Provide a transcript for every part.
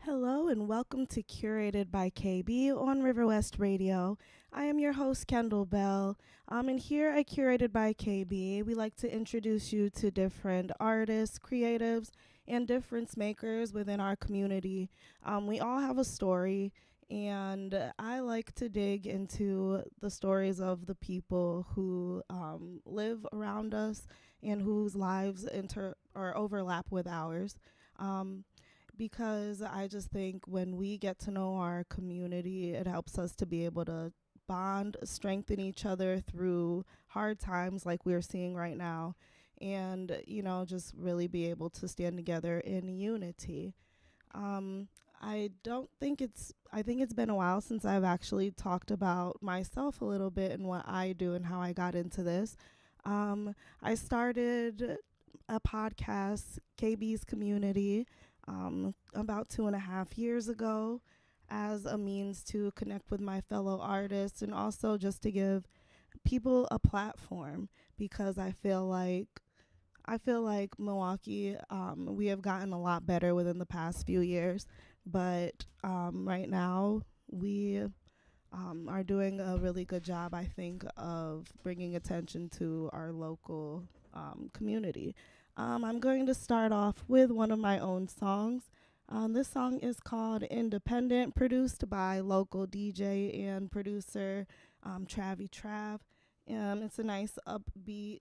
Hello and welcome to Curated by KB on River West Radio. I am your host, Kendall Bell. And here at Curated by KB, we like to introduce you to different artists, creatives, and difference makers within our community. We all have a story, and I like to dig into the stories of the people who live around us and whose lives or overlap with ours. Um, because I just think when we get to know our community, it helps us to be able to bond, strengthen each other through hard times like we're seeing right now, and, just really be able to stand together in unity. Um, I think it's been a while since I've actually talked about myself a little bit and what I do and how I got into this. I started a podcast, KB's Community, about 2.5 years ago as a means to connect with my fellow artists and also just to give people a platform because I feel like Milwaukee, we have gotten a lot better within the past few years, but right now we are doing a really good job, I think, of bringing attention to our local community. I'm going to start off with one of my own songs. This song is called Independent, produced by local DJ and producer Travie Trav. It's a nice upbeat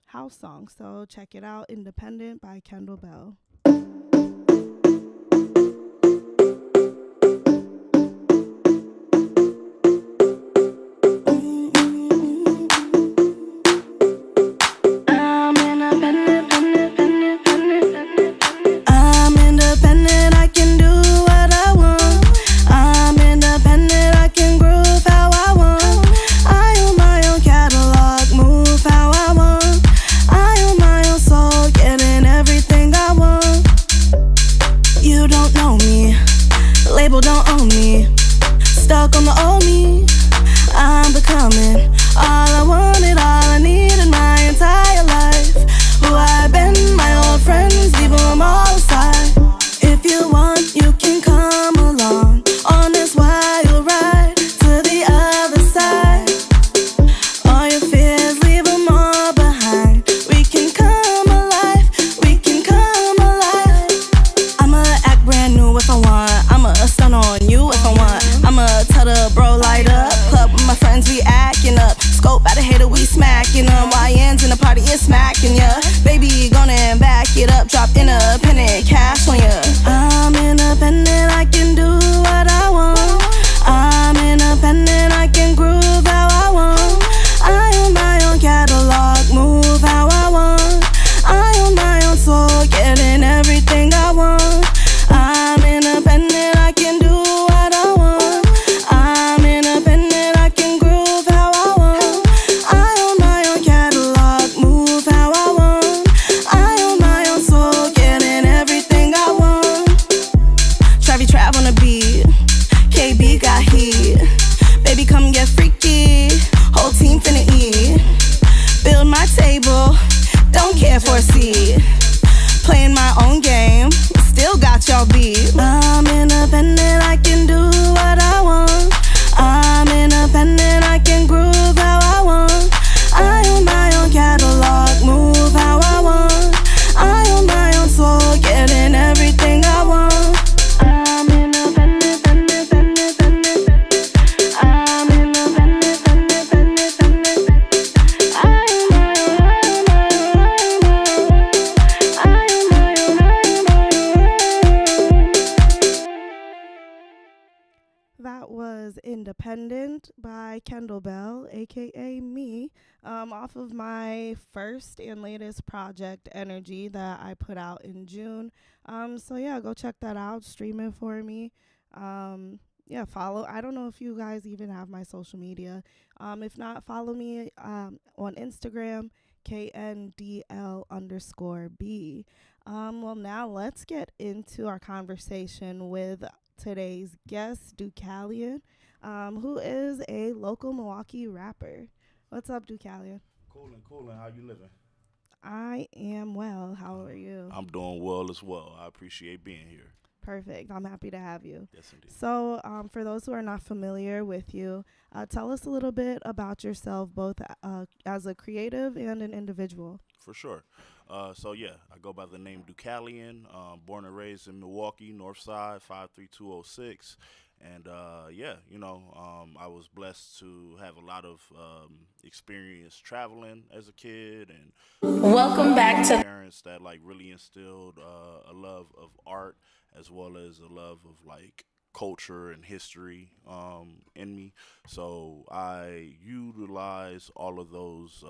house song, so check it out, Independent by Kendall Bell. That was Independent by Kendall Bell, aka me, off of my first and latest project, Energy, that I put out in June. So yeah, go check that out. Stream it for me. Yeah, follow. I don't know if you guys even have my social media. If not, follow me on Instagram, KNDL_B. Well, now let's get into our conversation with today's guest, Deucalion, who is a local Milwaukee rapper. What's up, Deucalion? Coolin', coolin'. How you living? I am well. How are you? I'm doing well as well. I appreciate being here. Perfect. I'm happy to have you. Yes, indeed. So, for those who are not familiar with you, tell us a little bit about yourself, both as a creative and an individual. For sure. So yeah, I go by the name Ducalion. Born and raised in Milwaukee, North Side, 53206. And yeah, I was blessed to have a lot of experience traveling as a kid, and Welcome back to parents that like really instilled a love of art as well as a love of like culture and history in me. So I utilize all of those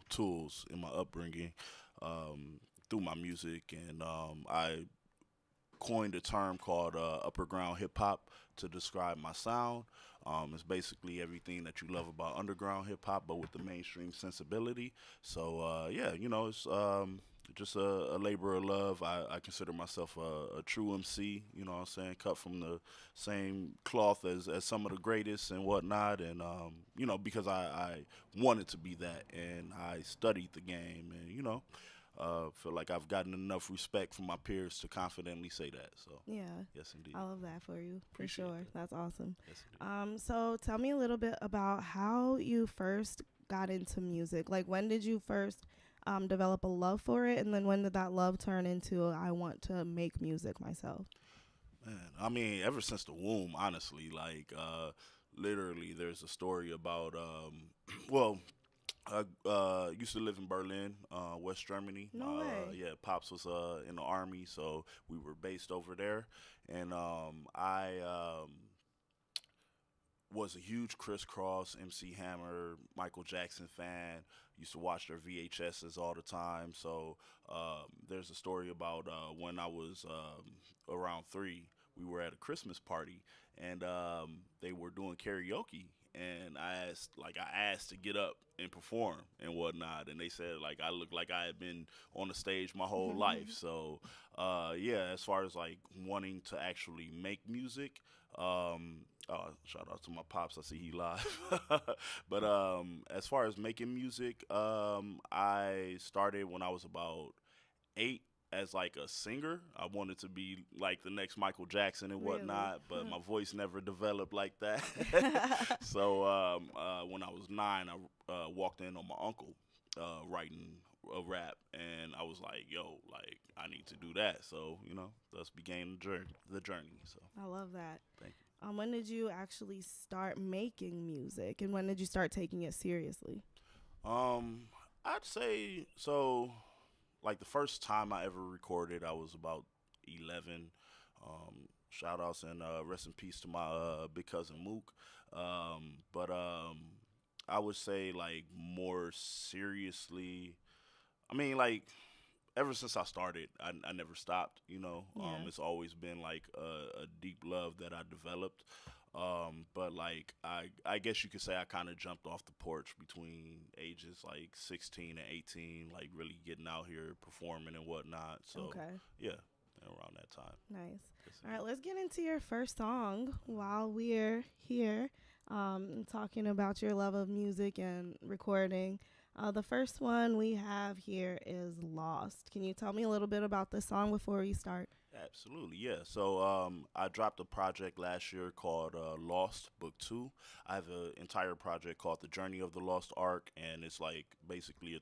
tools in my upbringing through my music, and I coined a term called upper ground hip hop to describe my sound. It's basically everything that you love about underground hip hop, but with the mainstream sensibility. So yeah, it's just a labor of love. I consider myself a true MC. You know what I'm saying? Cut from the same cloth as some of the greatest and whatnot. And because I wanted to be that, and I studied the game, and feel like I've gotten enough respect from my peers to confidently say that. So, Yeah, yes, indeed. I love that for you, for Appreciate sure. that. That's awesome. Yes, indeed. So tell me a little bit about how you first got into music. Like, when did you first develop a love for it, and then when did that love turn into I want to make music myself? Man, I mean, ever since the womb, honestly, like, literally, there's a story about, well, I used to live in Berlin, West Germany. No way. Yeah, Pops was in the army, so we were based over there. And I was a huge Crisscross, MC Hammer, Michael Jackson fan. Used to watch their VHSs all the time. So there's a story about when I was around 3, we were at a Christmas party, and they were doing karaoke. And I asked to get up and perform and whatnot, and they said like I looked like I had been on the stage my whole life. So yeah, as far as like wanting to actually make music, shout out to my pops. I see he live. But as far as making music, I started when I was about 8 as like a singer. I wanted to be like the next Michael Jackson and Really? whatnot, but my voice never developed like that. So when I was 9, I walked in on my uncle writing a rap, and I was like, "Yo, like I need to do that." So thus began the journey. So I love that. thank you. When did you actually start making music, and when did you start taking it seriously? I'd say so. Like the first time I ever recorded, I was about 11. Shout outs and rest in peace to my big cousin Mook. But I would say like more seriously. I mean, like ever since I started, I never stopped. Yeah. It's always been like a deep love that I developed. But like I guess you could say I kind of jumped off the porch between ages like 16 and 18, like really getting out here performing and whatnot. So Okay. yeah, around that time. Nice. Yes, All right, let's get into your first song while we're here talking about your love of music and recording. The first one we have here is Lost. Can you tell me a little bit about this song before we start? Absolutely, yeah. So I dropped a project last year called Lost Book 2. I have an entire project called The Journey of the Lost Ark, and it's like basically a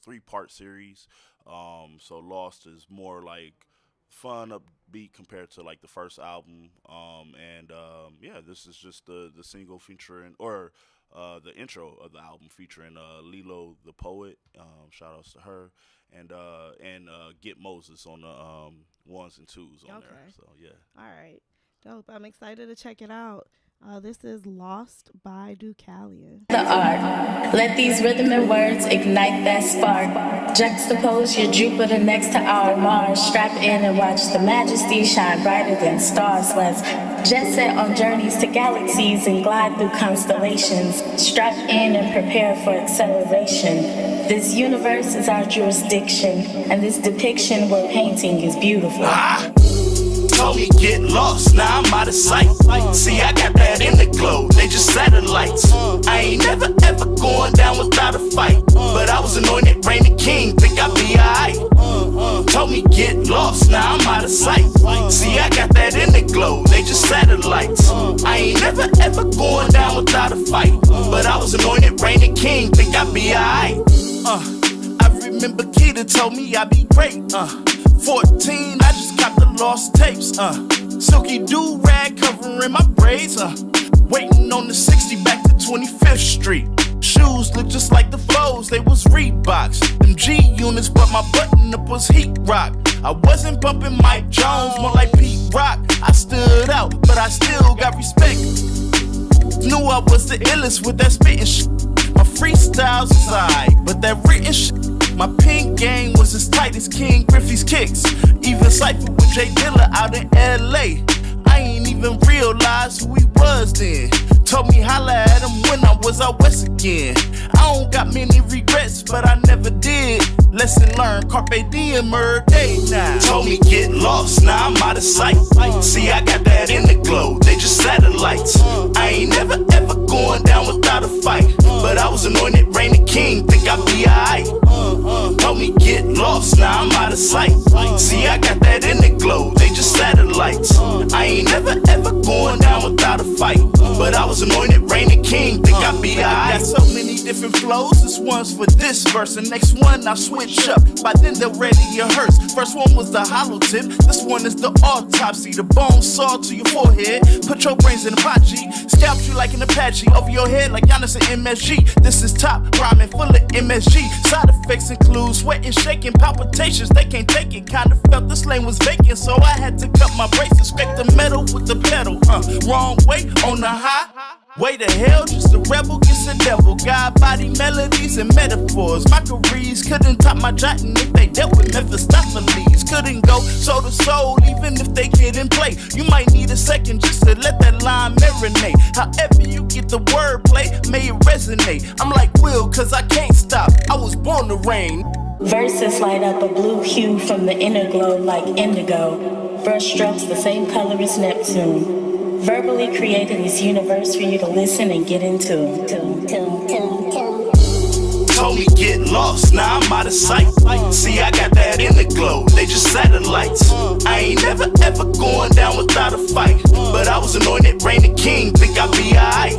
three-part series. So Lost is more like fun, upbeat compared to like the first album. Yeah, this is just the single featuring or the intro of the album featuring Lilo the Poet. Shout outs to her. And Get Moses on the ones and twos on there. Okay. So yeah. All right. Dope. I'm excited to check it out. This is Lost by Ducalion. the art. Let these rhythm and words ignite that spark. Juxtapose your Jupiter next to our Mars. Strap in and watch the majesty shine brighter than stars. Let's jet set on journeys to galaxies and glide through constellations. Strap in and prepare for acceleration. This universe is our jurisdiction, and this depiction we're painting is beautiful. Told me get lost, now I'm out of sight. See, I got that in the glow, they just satellites. I ain't never ever going down without a fight. But I was anointed, reigning king, think I'll be alright. Told me get lost, now I'm out of sight. See, I got that in the glow, they just satellites. I ain't never ever going down without a fight. But I was anointed reigning king, think I'd be alright. I remember Keita told me I'd be great. 14, I just got the lost tapes. Silky do-rag covering my braids. Waiting on the 60 back to 25th Street. Shoes look just like the flows, they was Reeboks. Them G units, but my button up was heat rock. I wasn't bumping Mike Jones, more like Pete Rock. I stood out, but I still got respect. Knew I was the illest with that spittin' shit. My freestyles was alright, but that written shit. My pink game was as tight as King Griffey's kicks. Even cypher with Jay Dilla out in LA. I ain't even realize who he was then. Told me holla at him when I was out west again. I don't got many regrets, but I never did. Lesson learned, carpe diem, murder day now. Told me get lost, now I'm out of sight. See, I got that in the glow, they just satellites. I ain't never ever going down without a fight. But I was anointed reigning king, think I'd be alright. Told me get lost, now I'm out of sight. See, I got that in the glow, they just satellites. I ain't never ever going down without a fight. But I was anointed reigning king, think I'd be alright. Got so many different flows, this one's for this verse. The next one I switch up, by then they're ready your hearse. First one was the hollow tip, this one is the autopsy. The bone saw to your forehead, put your brains in a pot G. Scalp you like an Apache, over your head like Giannis and MSG. This is top, rhyming full of MSG. Side effects include sweating, shaking, palpitations, they can't take it. Kinda felt this lane was vacant, so I had to cut my braces. Scrape the metal with the pedal, wrong way on the high. Way to hell, just a rebel gets a devil. God body melodies and metaphors. My careers couldn't top my jotting if they dealt with Mephistopheles. Couldn't go soul to soul even if they couldn't play. You might need a second just to let that line marinate. However you get the wordplay, may it resonate. I'm like Will, cause I can't stop, I was born to reign. Verses light up a blue hue from the inner glow like indigo. Brush strokes the same color as Neptune. Verbally creating this universe for you to listen and get into. Told me get lost, now I'm out of sight. See, I got that in the glow, they just satellites. I ain't never ever going down without a fight. But I was anointed reigning king, think I'd be alright.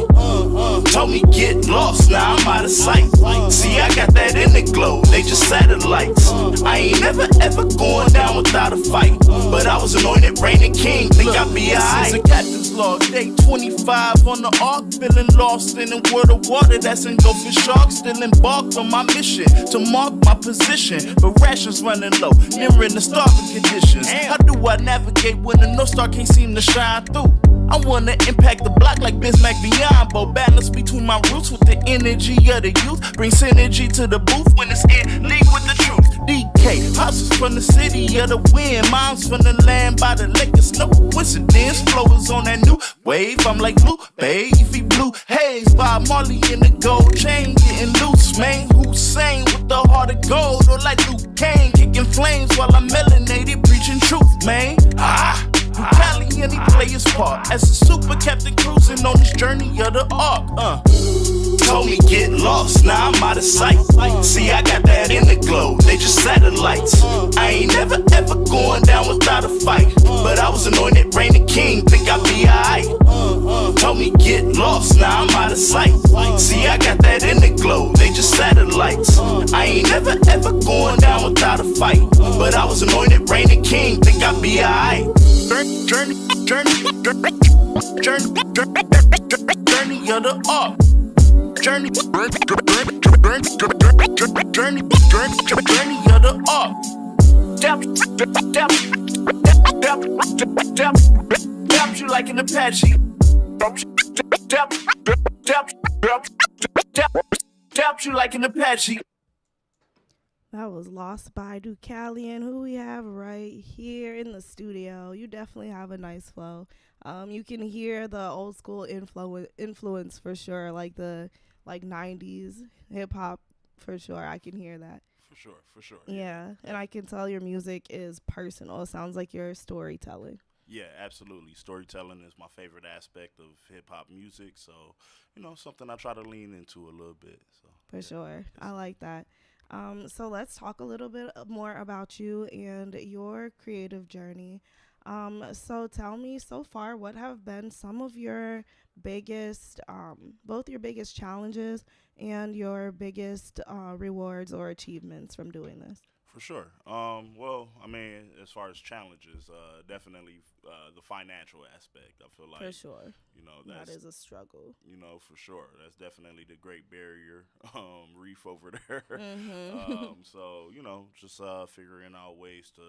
Told me get lost, now I'm out of sight. See, I got that in the glow, they just satellites. I ain't never ever going down without a fight. But I was anointed reigning king, think I'd be alright. This is a captain's log, day 25 on the ark, feeling lost in a world of water that's engulfed with sharks. Still embarked on my mission to mark my position, but rations running low, nearing the starving conditions. How do I navigate when the North Star can't seem to shine through? I wanna impact the block like Bismack Beyond, balance between my roots with the energy of the youth. Bring synergy to the booth when it's in league with the truth. DK, houses from the city of the wind, moms from the land by the lake. It's no coincidence, flow is on that new wave. I'm like Blue Baby, Blue Haze, Bob Marley in the gold chain, getting loose, man. Hussein with the heart of gold, or like Luke Kane, kicking flames while I'm melanated, preaching truth, man. Cali and he play his part as a super captain cruising on this journey of the ark. Told me get lost, now I'm out of sight. See, I got that in the glow, they just satellites. I ain't never ever going down without a fight. But I was anointed reigning king, think I'd be alright. Told me get lost, now I'm out of sight. See, I got that in the glow, they just satellites. I ain't never ever going down without a fight. But I was anointed reigning king, think I'd be alright. Journey of the ark. Journey of the ark. Dap you like an Apache. Dap you like an Apache. That was Lost by Deucalion, who we have right here in the studio. You definitely have a nice flow. You can hear the old school influence for sure, like the 90s hip hop for sure. I can hear that. For sure. Yeah, and I can tell your music is personal. It sounds like you're storytelling. Yeah, absolutely. Storytelling is my favorite aspect of hip hop music, so something I try to lean into a little bit. So for sure, I like that. So let's talk a little bit more about you and your creative journey. So tell me so far, what have been some of your biggest, both your biggest challenges and your biggest rewards or achievements from doing this? For sure. Well, I mean, as far as challenges, definitely the financial aspect. I feel For like, sure. That that's is a struggle. for sure. That's definitely the Great Barrier Reef over there. Mm-hmm. So just figuring out ways to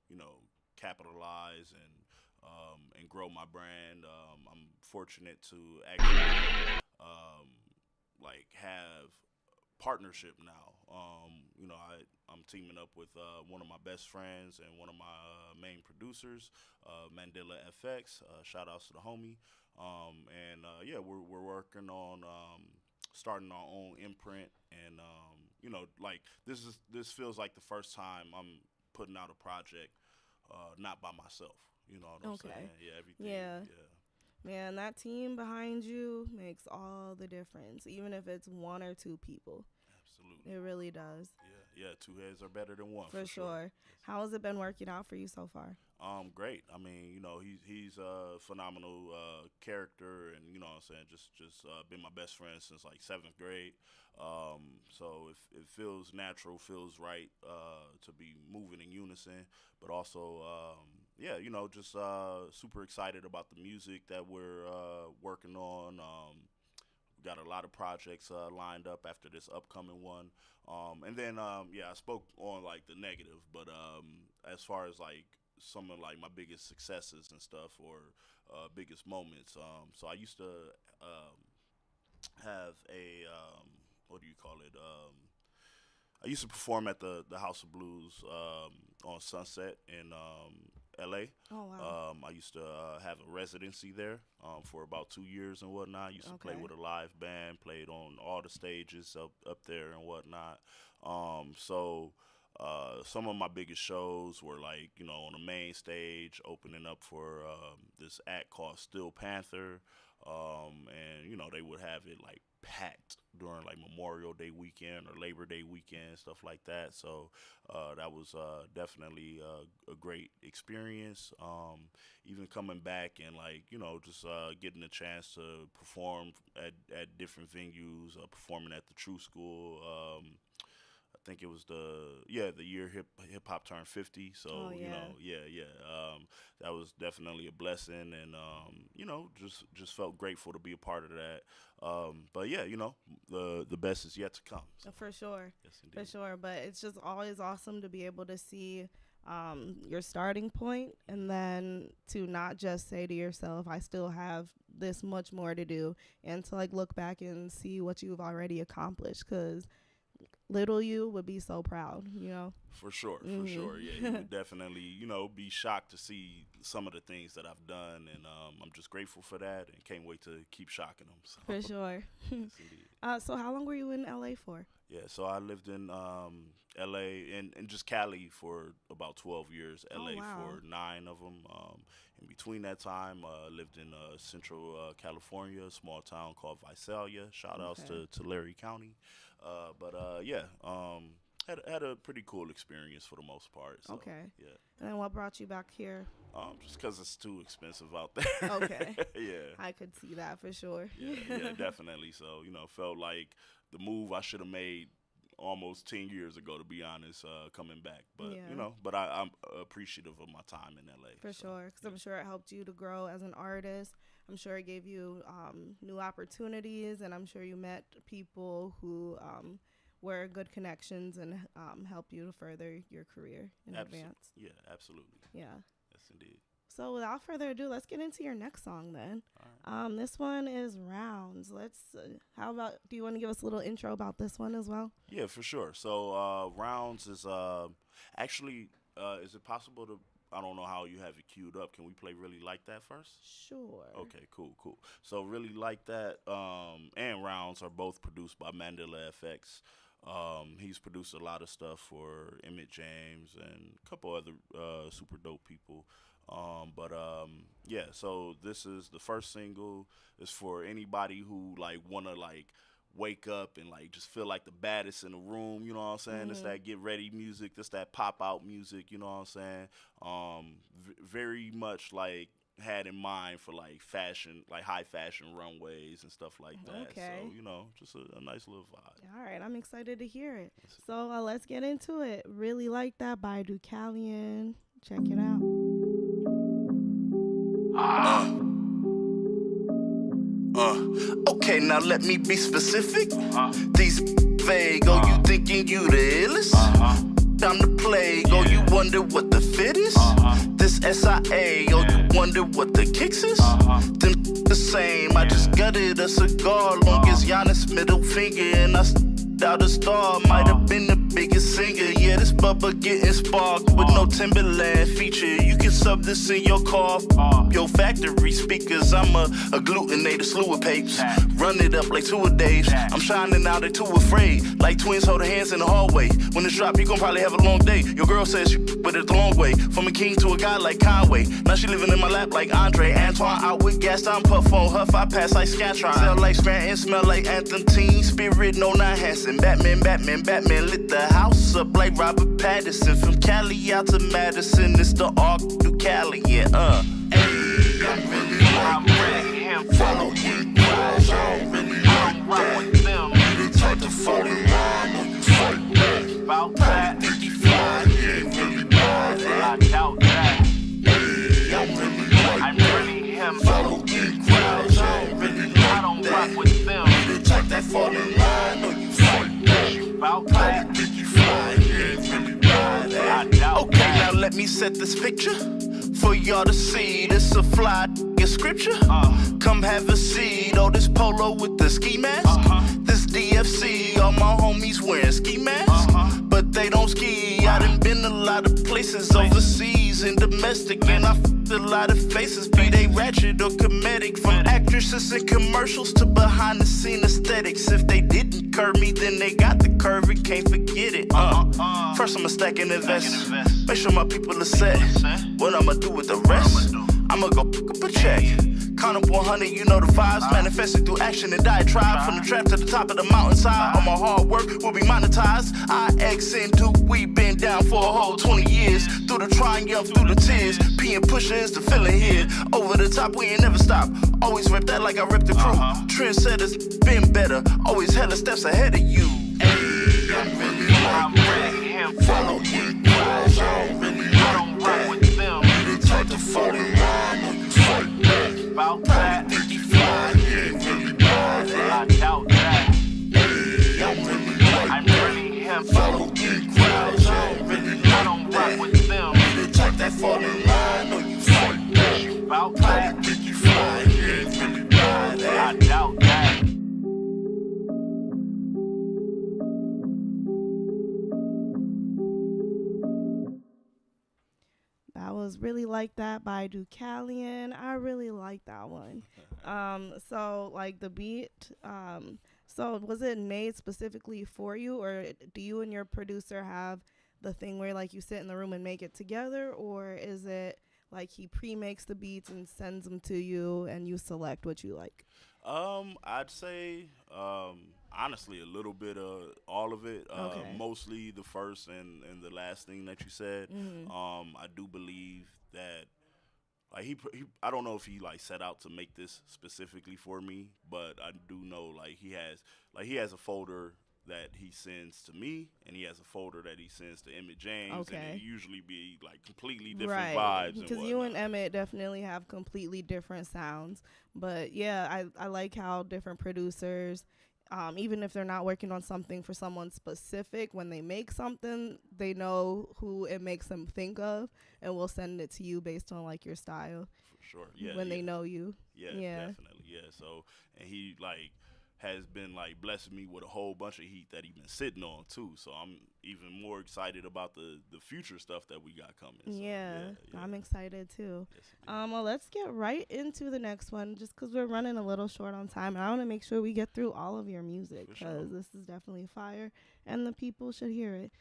you know capitalize and grow my brand. I'm fortunate to actually um, like have partnership now. I'm teaming up with one of my best friends and one of my main producers, Mandela FX. Shout outs to the homie. And yeah, we're working on starting our own imprint, and like this feels like the first time I'm putting out a project not by myself. You know what I'm Okay. saying? Yeah, everything. Yeah. Yeah, Man, that team behind you makes all the difference, even if it's one or two people. absolutely. It really does. Yeah, two heads are better than one For for sure. sure. How has it been working out for you so far? Great. I mean, he's a phenomenal character, and what I'm saying, just been my best friend since like seventh grade. So it feels natural, feels right to be moving in unison, but also yeah, just super excited about the music that we're working on. We got a lot of projects lined up after this upcoming one. And then yeah, I spoke on like the negative, but as far as like some of like my biggest successes and stuff, or biggest moments. So I used to um, have a what do you call it? I used to perform at the House of Blues on Sunset in L.A. Oh, wow. I used to have a residency there for about 2 years and whatnot. I used to play Okay. with a live band, played on all the stages up there and whatnot. So some of my biggest shows were like on the main stage, opening up for this act called Steel Panther, and they would have it like packed during like Memorial Day weekend or Labor Day weekend, stuff like that. So that was definitely a great experience. Even coming back and like just getting a chance to perform at different venues, performing at the True School. I think it was the year hip hop turned 50. Oh, So yeah. yeah. That was definitely a blessing, and just felt grateful to be a part of that. But yeah, the best is yet to come. So For sure. yes, For indeed. sure. But it's just always awesome to be able to see your starting point, and then to not just say to yourself, I still have this much more to do, and to like look back and see what you've already accomplished, because little you would be so proud. For sure, yeah, he Hmm. would definitely, be shocked to see some of the things that I've done, and I'm just grateful for that, and can't wait to keep shocking them. So, For sure. yes, indeed. So how long were you in LA for? Yeah, so I lived in L.A. and just Cali for about 12 years, Oh, L.A. wow. for 9 of them. In between that time, lived in Central California, a small town called Visalia. Shout outs Okay. to Larry County. But yeah, had a pretty cool experience for the most part. So Okay. yeah, And then what brought you back here? just because it's too expensive out there. Okay. Yeah. I could see that for sure. Yeah, definitely. So, felt like the move I should have made almost 10 years ago, to be honest, coming back. But, Yeah. I'm appreciative of my time in LA. For So, sure, because yeah. I'm sure it helped you to grow as an artist. I'm sure it gave you new opportunities, and I'm sure you met people who were good connections and help you to further your career in advance. Yeah, absolutely. Yeah. Yes, indeed. So without further ado, let's get into your next song then. All right. This one is Rounds. How about, do you want to give us a little intro about this one as well? Yeah, for sure. So, Rounds is actually, is it possible to, I don't know how you have it queued up. Can we play Really Like That first? Sure. Okay, cool. So Really Like That and Rounds are both produced by Mandela FX. He's produced a lot of stuff for Emmett James and a couple other super dope people. But yeah, so this is the first single. Is for anybody who like wanna like wake up and like just feel like the baddest in the room. You know what I'm saying? It's that get ready music. It's that pop out music. You know what I'm saying? Very much like had in mind for like fashion, like high fashion runways and stuff like that. Okay. So just a nice little vibe. All right, I'm excited to hear it. So let's get into it. Really Like That by Deucalion. Check it out. Okay, now let me be specific. These vague, oh, you thinking you the illest? I'm the plague, oh, you wonder what the fit is? This SIA, oh, you wonder what the kicks is? Them the same, I just gutted a cigar, long as Giannis middle finger, and I out a star, might have been the biggest singer. Yeah, this bubba getting sparked with no Timberland feature. You can sub this in your car, your factory speakers. I'm a agglutinator, slew of papes. Run it up like 2 a days. I'm shining out, they too afraid. Like twins holding hands in the hallway. When it's drop, you gon' probably have a long day. Your girl says she with it the long way. From a king to a guy like Conway. Now she living in my lap like Andre. Antoine out with gas, I'm puff on huff. I pass like Scantron. Sell like Scranton, smell like Anthem Teen. Spirit, no, not Hanson. Batman lit the house up like Robert Pattinson. From Cali out to Madison, it's the Arc Deucalion, Hey, I'm really him. Follow with guys, I don't really like that. You the type to fall in line or you fight back. About that, think you fly, he ain't really bad. I doubt that. Hey, I'm really him. Follow with guys, I don't really like that. I don't rock with them. You the type that fall in line or you fight back. About that, think you fly, he ain't really bad. I doubt that. Okay, now let me set this picture for y'all to see. This a fly scripture. Come have a seat. Oh, this polo with the ski mask. This DFC. All my homies wearing ski masks, but they don't ski. I done been a lot of places overseas and domestic, and I f***ed a lot of faces, be they ratchet or comedic. From actresses in commercials to behind the scene aesthetics. If they didn't curve me, then they got the curve and can't forget it. First I'ma stack and invest. Make sure my people are set. What I'ma do with the rest? I'ma go pick up a check. Count up 100, you know the vibes. Manifesting through action and diatribe. From the trap to the top of the mountainside. All my hard work will be monetized. IX into we been down for a whole 20 years. Through the triumph, through the tears. P and Pusher is the feeling here. Over the top, we ain't never stop. Always rep that like I rep the crew. Trendsetters been better. Always hella steps ahead of you. Hey, I'm really him. Follow with guys, I don't really like that. You the type to fall in line or you fight back. About that, think you fly, he ain't really bad. I doubt that. Hey, I'm really him. Follow with guys, I don't really like that. I don't rock with them. You the type that fall in line or you fight back. About that, think you fly, he ain't really bad. I doubt that. That was Really Like That by Deucalion. I really like that one. So like the beat, so was it made specifically for you, or do you and your producer have the thing where like you sit in the room and make it together, or is it like he pre-makes the beats and sends them to you and you select what you like? I'd say honestly a little bit of all of it. Okay. Mostly the first and the last thing that you said. I do believe that like he I don't know if he like set out to make this specifically for me, but I do know like he has a folder that he sends to me, and he has a folder that he sends to Emmett James, and it usually be like completely different vibes. Because you and Emmett definitely have completely different sounds. But yeah, I like how different producers, even if they're not working on something for someone specific, when they make something, they know who it makes them think of, and will send it to you based on like your style. For sure, yeah. When they know you. Yeah, definitely, yeah. So, and he like has been like blessing me with a whole bunch of heat that he's been sitting on too. So I'm even more excited about the future stuff that we got coming. So, yeah, I'm excited too. Yes, Well, let's get right into the next one, just because we're running a little short on time, and I want to make sure we get through all of your music, because this is definitely fire, and the people should hear it.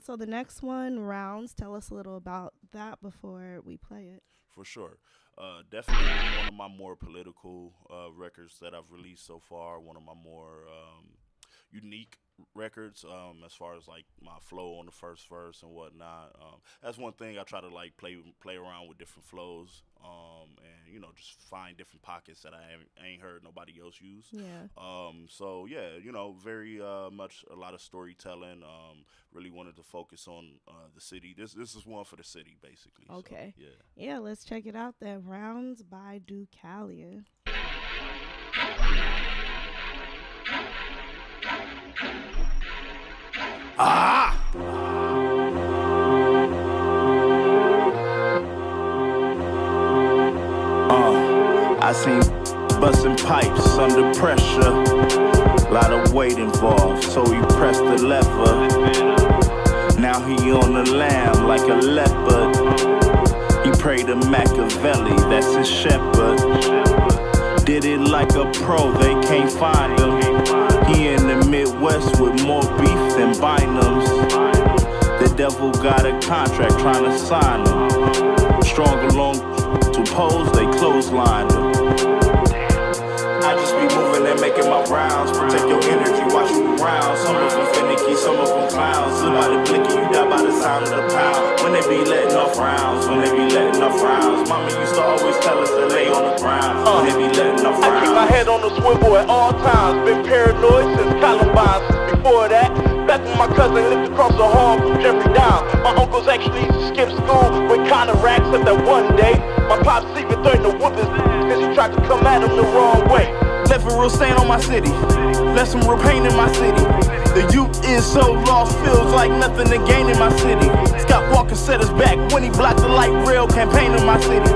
So the next one, Rounds, tell us a little about that before we play it. For sure. Definitely one of my more political records that I've released so far. One of my more unique records, as far as like my flow on the first verse and whatnot. That's one thing I try to like play around with different flows, and just find different pockets that I ain't heard nobody else use. Yeah. So yeah, very much a lot of storytelling. Really wanted to focus on the city. This is one for the city, basically. So, Okay. yeah. Yeah, let's check it out then. Rounds by Deucalion. Ah! I seen busting pipes under pressure. Lot of weight involved, so he pressed the lever. Now he on the lamb like a leopard. He prayed to Machiavelli, that's his shepherd. Did it like a pro, they can't find him. He in the Midwest with more beef than Bynum's. The devil got a contract trying to sign him. Strong along to pose, they clotheslined him. I just be moving and making my rounds. Protect your energy, watch you around. Some of them finicky, some of them clowns. Somebody blinky, you die by the sound of the pound. When they be letting off rounds, when they be letting off rounds. Mama used to always tell us to lay on the ground. When they be letting off rounds. I keep my head on the swivel at all times. Been paranoid since Columbine. Before that, back when my cousin lived across the hall from Jeffrey Dahmer. My uncles actually used to skip school with counteracts at that one day. My pops even threatened to whoop his ass cause he tried to come at him the wrong way. Left a real stain on my city, left some real pain in my city. The youth is so lost, feels like nothing to gain in my city. Scott Walker set us back when he blocked the light rail campaign in my city.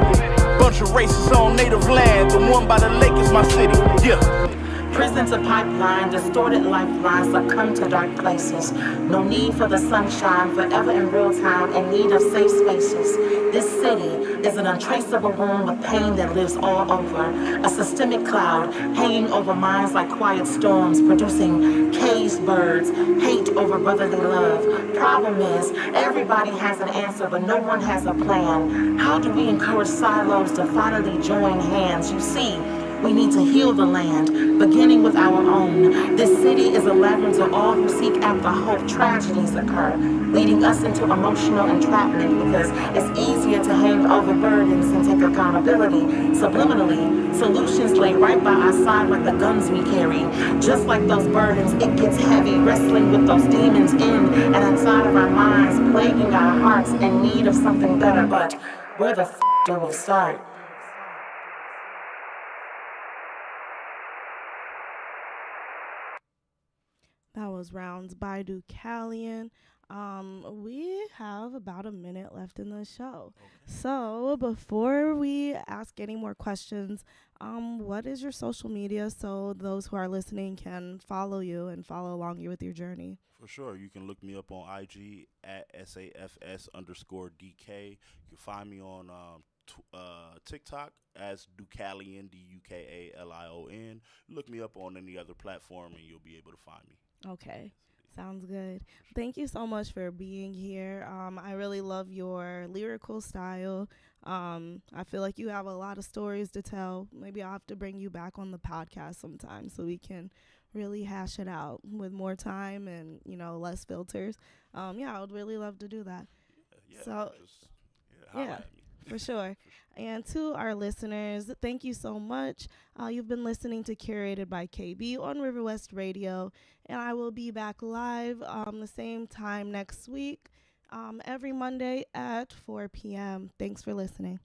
Bunch of racists on native land, the one by the lake is my city, yeah. Prisons and pipeline, distorted lifelines succumb to dark places. No need for the sunshine, forever in real time, in need of safe spaces. This city is an untraceable wound with pain that lives all over. A systemic cloud hanging over minds like quiet storms, producing caged birds, hate over brotherly love. Problem is, everybody has an answer, but no one has a plan. How do we encourage silos to finally join hands? You see, we need to heal the land, beginning with our own. This city is a labyrinth to all who seek after hope. Tragedies occur, leading us into emotional entrapment because it's easier to hang over burdens and take accountability. Subliminally, solutions lay right by our side like the guns we carry. Just like those burdens, it gets heavy, wrestling with those demons in and outside of our minds, plaguing our hearts in need of something better. But where the do we start? That was Rounds by Deucalion. We have about a minute left in the show. Okay. So before we ask any more questions, what is your social media so those who are listening can follow you and follow along you with your journey? For sure. You can look me up on IG at SAFS_DK. You can find me on TikTok as Deucalion, DUKALION. Look me up on any other platform and you'll be able to find me. Okay. Sounds good. Thank you so much for being here. I really love your lyrical style. I feel like you have a lot of stories to tell. Maybe I'll have to bring you back on the podcast sometime so we can really hash it out with more time and, less filters. Yeah, I would really love to do that. Yeah, So, holla yeah. at me. For sure. And to our listeners, thank you so much. You've been listening to Curated by KB on River West Radio, and I will be back live the same time next week, every Monday at 4 p.m. Thanks for listening.